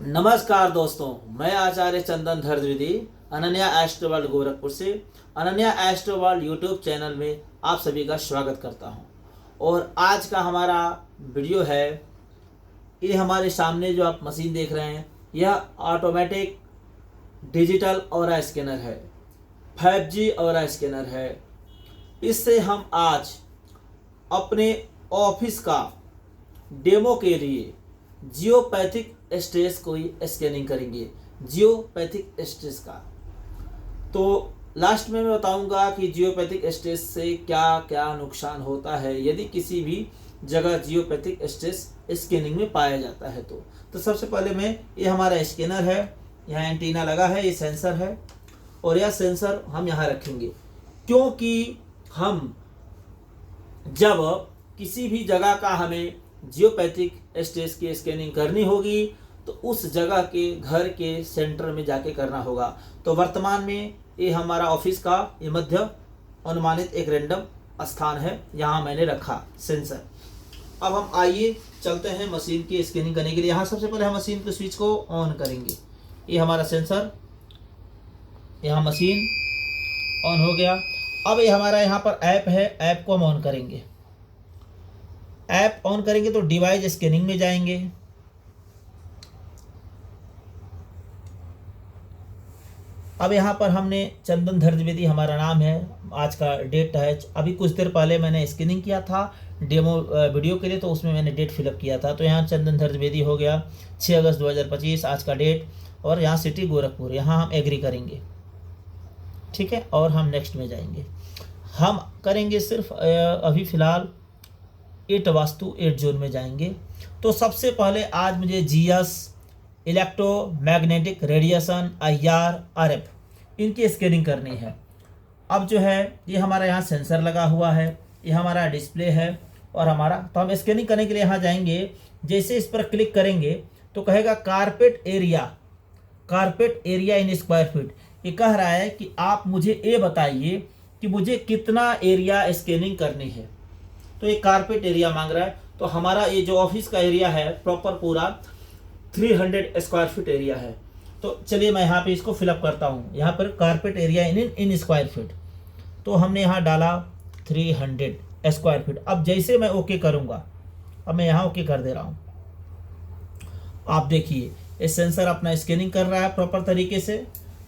नमस्कार दोस्तों, मैं आचार्य चंदन धर्मविधि अनन्या एस्ट्रो वर्ल्ड गोरखपुर से Ananya astro world YouTube channel में आप सभी का स्वागत करता हूं। और आज का हमारा वीडियो है, ये हमारे सामने जो आप मशीन देख रहे हैं यह ऑटोमेटिक डिजिटल ऑरा स्कैनर है, 5G ऑरा स्कैनर है। इससे हम आज अपने ऑफिस का डेमो के लिए जियोपैथिक स्ट्रेस को ही स्कैनिंग करेंगे, जियोपैथिक स्ट्रेस का। तो लास्ट में मैं बताऊंगा कि जियोपैथिक स्ट्रेस से क्या क्या नुकसान होता है यदि किसी भी जगह जियोपैथिक स्ट्रेस स्कैनिंग में पाया जाता है। तो सबसे पहले मैं, ये हमारा स्कैनर है, यहाँ एंटीना लगा है, ये सेंसर है और यह सेंसर हम यहाँ रखेंगे क्योंकि हम जब किसी भी जगह का हमें जियोपैथिक स्ट्रेस की स्कैनिंग करनी होगी तो उस जगह के घर के सेंटर में जाके करना होगा। तो वर्तमान में ये हमारा ऑफिस का ये मध्य अनुमानित एक रैंडम स्थान है, यहाँ मैंने रखा सेंसर। अब हम आइए चलते हैं मशीन की स्कैनिंग करने के लिए। यहाँ सबसे पहले हम मशीन के स्विच को ऑन करेंगे। ये हमारा सेंसर, यहाँ मशीन ऑन हो गया। अब ये हमारा यहाँ पर ऐप है, ऐप को हम ऑन करेंगे। ऐप ऑन करेंगे तो डिवाइस स्कैनिंग में जाएंगे। अब यहाँ पर हमने चंदन धर्मविधि हमारा नाम है, आज का डेट है। अभी कुछ देर पहले मैंने स्कैनिंग किया था डेमो वीडियो के लिए, तो उसमें मैंने डेट फिलअप किया था। तो यहाँ चंदन धर्मविधि हो गया, 6 अगस्त 2025 आज का डेट। और यहाँ सिटी गोरखपुर, यहाँ हम एग्री करेंगे, ठीक है। और हम नेक्स्ट में जाएंगे। हम करेंगे सिर्फ अभी फ़िलहाल 8 वास्तु 8 जोन में जाएंगे। तो सबसे पहले आज मुझे GS, electromagnetic radiation, IR, RF इनकी स्कैनिंग करनी है। अब जो है ये हमारा यहाँ सेंसर लगा हुआ है, ये हमारा डिस्प्ले है और हमारा, तो हम स्कैनिंग करने के लिए यहाँ जाएंगे। जैसे इस पर क्लिक करेंगे तो कहेगा carpet area, carpet area in square feet. ये कह रहा है कि आप मुझे ये बताइए कि मुझे कितना एरिया स्कैनिंग करनी है। तो ये कारपेट एरिया मांग रहा है। तो हमारा ये जो ऑफिस का एरिया है प्रॉपर पूरा 300 स्क्वायर फीट एरिया है। तो चलिए मैं यहाँ पे इसको फिलअप करता हूँ। यहाँ पर carpet area in square feet, तो हमने यहाँ डाला 300 स्क्वायर फीट। अब जैसे मैं ओके करूँगा, अब मैं यहाँ ओके कर दे रहा हूँ। आप देखिए ये सेंसर अपना स्कैनिंग कर रहा है प्रॉपर तरीके से।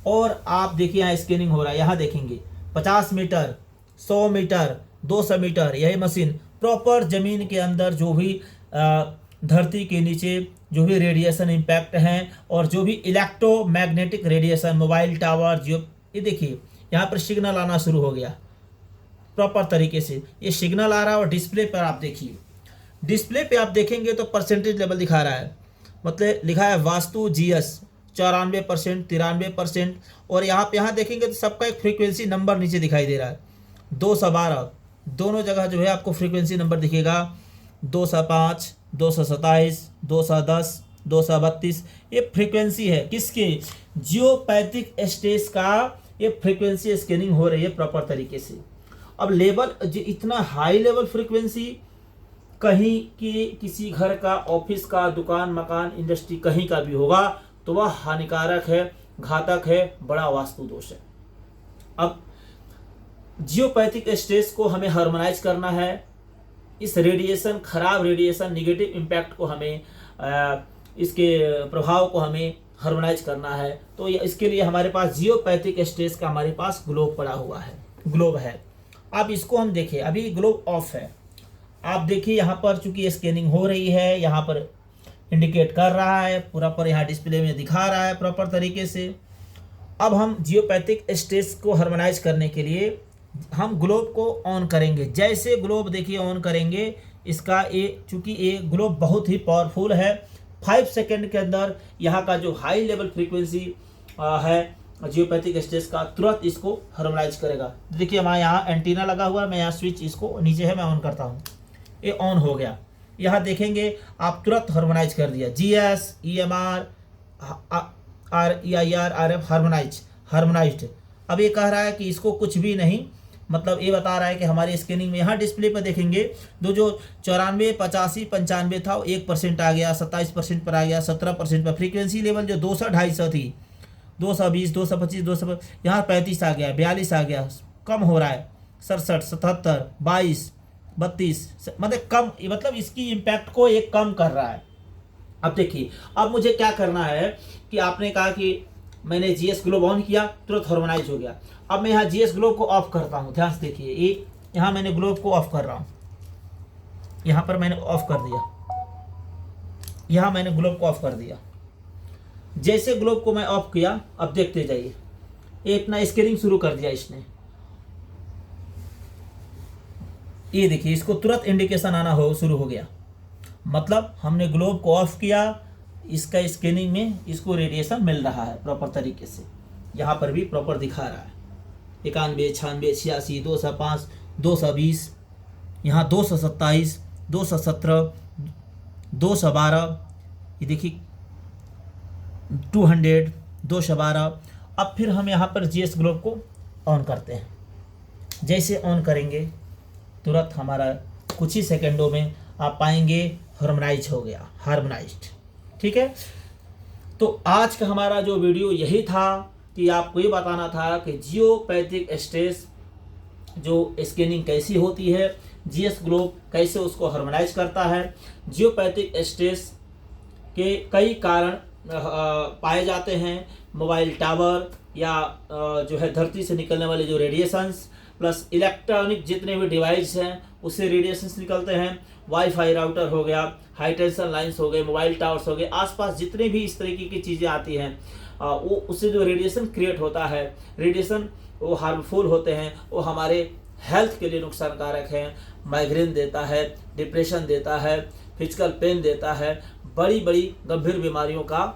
और आप देखिए यहाँ स्कैनिंग हो रहा है, यहाँ देखेंगे 50 मीटर, 100 मीटर, 200 मीटर, यही मशीन प्रॉपर ज़मीन के अंदर जो भी धरती के नीचे जो भी रेडिएशन इम्पैक्ट हैं और जो भी इलेक्ट्रोमैग्नेटिक रेडिएशन, मोबाइल टावर, जियो, ये देखिए यहाँ पर सिग्नल आना शुरू हो गया प्रॉपर तरीके से। ये सिग्नल आ रहा है और डिस्प्ले पर आप देखिए, डिस्प्ले पे आप देखेंगे तो परसेंटेज लेवल दिखा रहा है, मतलब लिखा है वास्तु GS 94%, 93%। और यहाँ देखेंगे तो सबका एक फ्रीक्वेंसी नंबर नीचे दिखाई दे रहा है, 212 दोनों जगह जो है आपको फ्रीक्वेंसी नंबर दिखेगा, 205, 227, 210, 232। ये फ्रीक्वेंसी है किसके, जियोपैथिक स्ट्रेस का ये फ्रीक्वेंसी स्कैनिंग हो रही है प्रॉपर तरीके से। अब लेवल इतना हाई लेवल फ्रीक्वेंसी कहीं की किसी घर का, ऑफिस का, दुकान, मकान, इंडस्ट्री कहीं का भी होगा तो वह हानिकारक है, घातक है, बड़ा वास्तु दोष है। अब जियोपैथिक स्ट्रेस को हमें हार्मोनाइज करना है। इस रेडिएशन, खराब रेडिएशन, निगेटिव इम्पैक्ट को हमें इसके प्रभाव को हमें हार्मोनाइज करना है। तो इसके लिए हमारे पास जियोपैथिक स्ट्रेस का हमारे पास ग्लोब पड़ा हुआ है, ग्लोब है। अब इसको हम देखें, अभी ग्लोब ऑफ है। आप देखिए यहाँ पर चूंकि स्कैनिंग हो रही है, यहाँ पर इंडिकेट कर रहा है, पूरा पर यहाँ डिस्प्ले में दिखा रहा है प्रॉपर तरीके से। अब हम जियोपैथिक स्ट्रेस को हार्मोनाइज करने के लिए हम ग्लोब को ऑन करेंगे। जैसे ग्लोब देखिए ऑन करेंगे, इसका ये चूंकि ये ग्लोब बहुत ही पावरफुल है, 5 सेकेंड के अंदर यहाँ का जो हाई लेवल फ्रीक्वेंसी है जियोपैथिक स्ट्रेस का, तुरंत इसको हार्मोनाइज करेगा। देखिए हमारे यहाँ एंटीना लगा हुआ है, मैं यहाँ स्विच इसको नीचे है, मैं ऑन करता हूँ, ये ऑन हो गया। यहाँ देखेंगे आप तुरंत हार्मोनाइज कर दिया, GS, EMR, IR, RF harmonised. अब ये कह रहा है कि इसको कुछ भी नहीं, मतलब ये बता रहा है कि हमारी स्कैनिंग में यहाँ डिस्प्ले पर देखेंगे तो जो 94, 85, 95 था वो 1% आ गया, 27% पर आ गया, 17% पर। फ्रीक्वेंसी लेवल जो 200, 250 थी, 220, 225, 200, यहाँ 35 आ गया, 42 आ गया, कम हो रहा है, 67, 77, 22, 32, मतलब कम, मतलब इसकी इम्पैक्ट को एक कम कर रहा है। अब देखिए, अब मुझे क्या करना है कि आपने कहा कि मैंने जीएस ग्लोब ऑन किया, तुरंत हार्मोनाइज हो गया। अब मैं यहाँ जीएस ग्लोब को ऑफ करता हूँ, ध्यान से देखिए, ये यहाँ मैंने ग्लोब को ऑफ कर रहा हूँ, यहाँ पर मैंने ऑफ कर दिया, यहाँ मैंने ग्लोब को ऑफ कर दिया। जैसे ग्लोब को मैं ऑफ किया, अब देखते जाइए, ये अपना स्कैनिंग शुरू कर दिया इसने। ये देखिए, इसको तुरंत इंडिकेशन आना हो शुरू हो गया, मतलब हमने ग्लोब को ऑफ किया, इसका स्कैनिंग में इसको रेडिएशन मिल रहा है प्रॉपर तरीके से। यहाँ पर भी प्रॉपर दिखा रहा है 91, 96, 86, 205, 220, यहाँ 227, 217, 212, ये देखिए 200, 212। अब फिर हम यहाँ पर जीएस ग्लोब को ऑन करते हैं। जैसे ऑन करेंगे तुरंत हमारा कुछ ही सेकंडों में आप पाएंगे हार्मोनाइज हो गया, हार्मोनाइज्ड। ठीक है, तो आज का हमारा जो वीडियो यही था कि आपको ये बताना था कि जियोपैथिक स्ट्रेस जो स्कैनिंग कैसी होती है, जीएस ग्लोब कैसे उसको हार्मोनाइज करता है। जियोपैथिक स्ट्रेस के कई कारण पाए जाते हैं, मोबाइल टावर या जो है धरती से निकलने वाले जो रेडिएशंस, प्लस इलेक्ट्रॉनिक जितने भी डिवाइस हैं उससे रेडिएशंस निकलते हैं। वाईफाई राउटर हो गया, हाई टेंशन लाइंस हो गए, मोबाइल टावर्स हो गए, आसपास जितने भी इस तरीके की चीज़ें आती हैं वो उससे जो रेडिएशन क्रिएट होता है, रेडिएशन वो हार्मफुल होते हैं, वो हमारे हेल्थ के लिए नुकसानकारक हैं। माइग्रेन देता है, डिप्रेशन देता है, फिजिकल पेन देता है, बड़ी बड़ी गंभीर बीमारियों का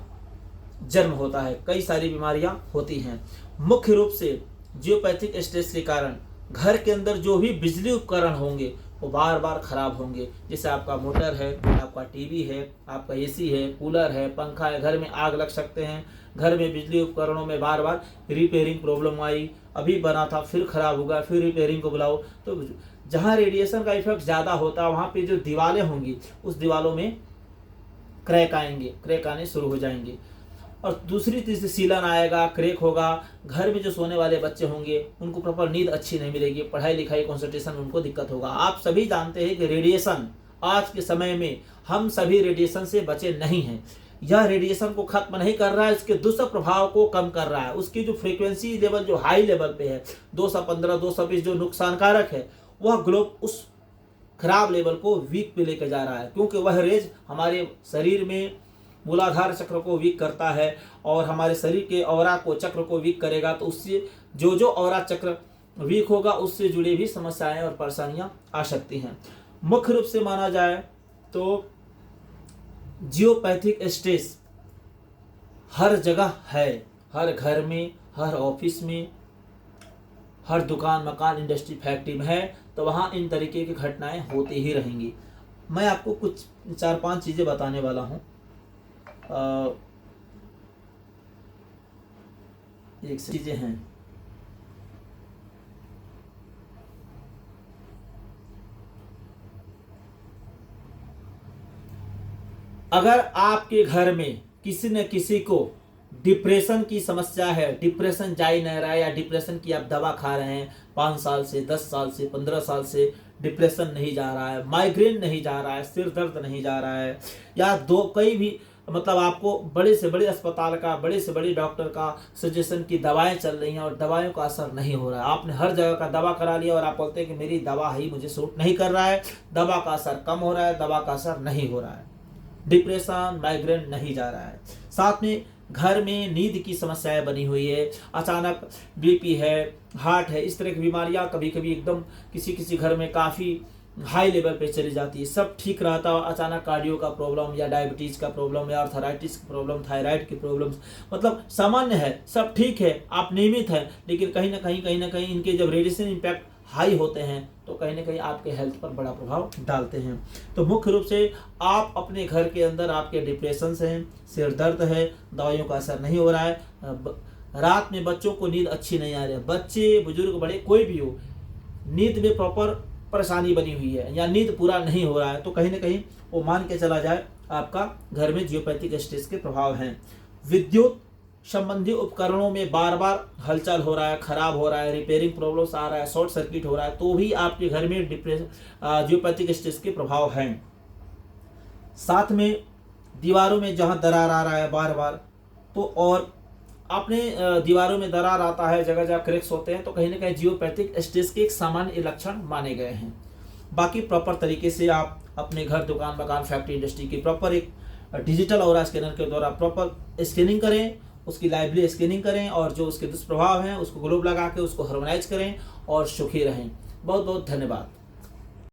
जन्म होता है, कई सारी बीमारियां होती हैं। मुख्य रूप से जियोपैथिक स्ट्रेस के कारण घर के अंदर जो भी बिजली उपकरण होंगे वो बार बार खराब होंगे। जैसे आपका मोटर है, आपका टीवी है, आपका एसी है, कूलर है, पंखा है, घर में आग लग सकते हैं। घर में बिजली उपकरणों में बार बार रिपेयरिंग प्रॉब्लम आई, अभी बना था फिर खराब होगा, फिर रिपेयरिंग को बुलाओ। तो जहाँ रेडिएशन का इफेक्ट ज़्यादा होता है वहाँ पे जो दीवारें होंगी उस दीवारों में क्रैक आएंगे, क्रैक आने शुरू हो जाएंगे, और दूसरी तीसरी सीलन आएगा, क्रैक होगा। घर में जो सोने वाले बच्चे होंगे उनको प्रॉपर नींद अच्छी नहीं मिलेगी, पढ़ाई लिखाई कंसंट्रेशन में उनको दिक्कत होगा। आप सभी जानते हैं कि रेडिएशन आज के समय में हम सभी रेडिएशन से बचे नहीं हैं। यह रेडिएशन को खत्म नहीं कर रहा है, इसके दुष्प्रभाव को कम कर रहा है। उसकी जो फ्रीक्वेंसी लेवल जो हाई लेवल पे है 215, 220 जो नुकसानकारक है, वह ग्लोब उस खराब लेवल को वीक पे लेकर जा रहा है, क्योंकि वह रेज हमारे शरीर में मूलाधार चक्र को वीक करता है और हमारे शरीर के ऑरा को चक्र को वीक करेगा। तो उससे जो ऑरा चक्र वीक होगा उससे जुड़ी भी समस्याएं और परेशानियां आ सकती हैं। मुख्य रूप से माना जाए तो जियोपैथिक स्ट्रेस हर जगह है, हर घर में, हर ऑफिस में, हर दुकान मकान इंडस्ट्री फैक्ट्री में है, तो वहाँ इन तरीके की घटनाएं होती ही रहेंगी। मैं आपको कुछ 4-5 चीज़ें बताने वाला हूँ। एक चीजें हैं, अगर आपके घर में किसी न किसी को डिप्रेशन की समस्या है, डिप्रेशन जा ही नहीं रहा है, या डिप्रेशन की आप दवा खा रहे हैं 5 साल से, 10 साल से, 15 साल से डिप्रेशन नहीं जा रहा है, माइग्रेन नहीं जा रहा है, सिर दर्द नहीं जा रहा है, या कई भी मतलब आपको बड़े से बड़े अस्पताल का, बड़े से बड़े डॉक्टर का सजेशन की दवाएं चल रही हैं और दवाओं का असर नहीं हो रहा है, आपने हर जगह का दवा करा लिया और आप बोलते हैं कि मेरी दवा ही मुझे सूट नहीं कर रहा है, दवा का असर कम हो रहा है, दवा का असर नहीं हो रहा है, डिप्रेशन माइग्रेन नहीं जा रहा है। साथ में घर में नींद की समस्याएं बनी हुई है, अचानक बीपी है, हार्ट है, इस तरह की बीमारियां कभी कभी एकदम किसी किसी घर में काफ़ी हाई लेवल पे चली जाती है। सब ठीक रहता है, अचानक कार्डियो का प्रॉब्लम या डायबिटीज़ का प्रॉब्लम या आर्थराइटिस की प्रॉब्लम, थायराइड की प्रॉब्लम, मतलब सामान्य है, सब ठीक है, आप नियमित हैं, लेकिन कहीं ना कहीं इनके जब रेडिएशन इम्पैक्ट हाई होते हैं तो कहीं ना कहीं आपके हेल्थ पर बड़ा प्रभाव डालते हैं। तो मुख्य रूप से आप अपने घर के अंदर आपके डिप्रेशन हैं, सिर दर्द है, दवाइयों का असर नहीं हो रहा है, रात में बच्चों को नींद अच्छी नहीं आ रही है, बच्चे बुजुर्ग बड़े कोई भी हो, नींद में प्रॉपर परेशानी बनी हुई है या नींद पूरा नहीं हो रहा है, तो कहीं ना कहीं वो मान के चला जाए आपका घर में जियोपैथिक स्ट्रेस के प्रभाव हैं। विद्युत संबंधी उपकरणों में बार बार हलचल हो रहा है, खराब हो रहा है, रिपेयरिंग प्रॉब्लम्स आ रहा है, शॉर्ट सर्किट हो रहा है, तो भी आपके घर में जियोपैथिक स्ट्रेस के प्रभाव हैं। साथ में दीवारों में जहाँ दरार आ रहा है बार बार, तो और आपने दीवारों में दरार आता है, जगह जगह क्रैक्स होते हैं, तो कहीं ना कहीं जियोपैथिक स्ट्रेस के एक सामान्य लक्षण माने गए हैं। बाकी प्रॉपर तरीके से आप अपने घर, दुकान, मकान, फैक्ट्री, इंडस्ट्री की प्रॉपर एक डिजिटल ऑरा स्कैनर के द्वारा प्रॉपर स्कैनिंग करें, उसकी लाइवली स्कैनिंग करें और जो उसके दुष्प्रभाव हैं उसको ग्लोब लगा के उसको हार्मोनाइज करें और सुखी रहें। बहुत बहुत धन्यवाद।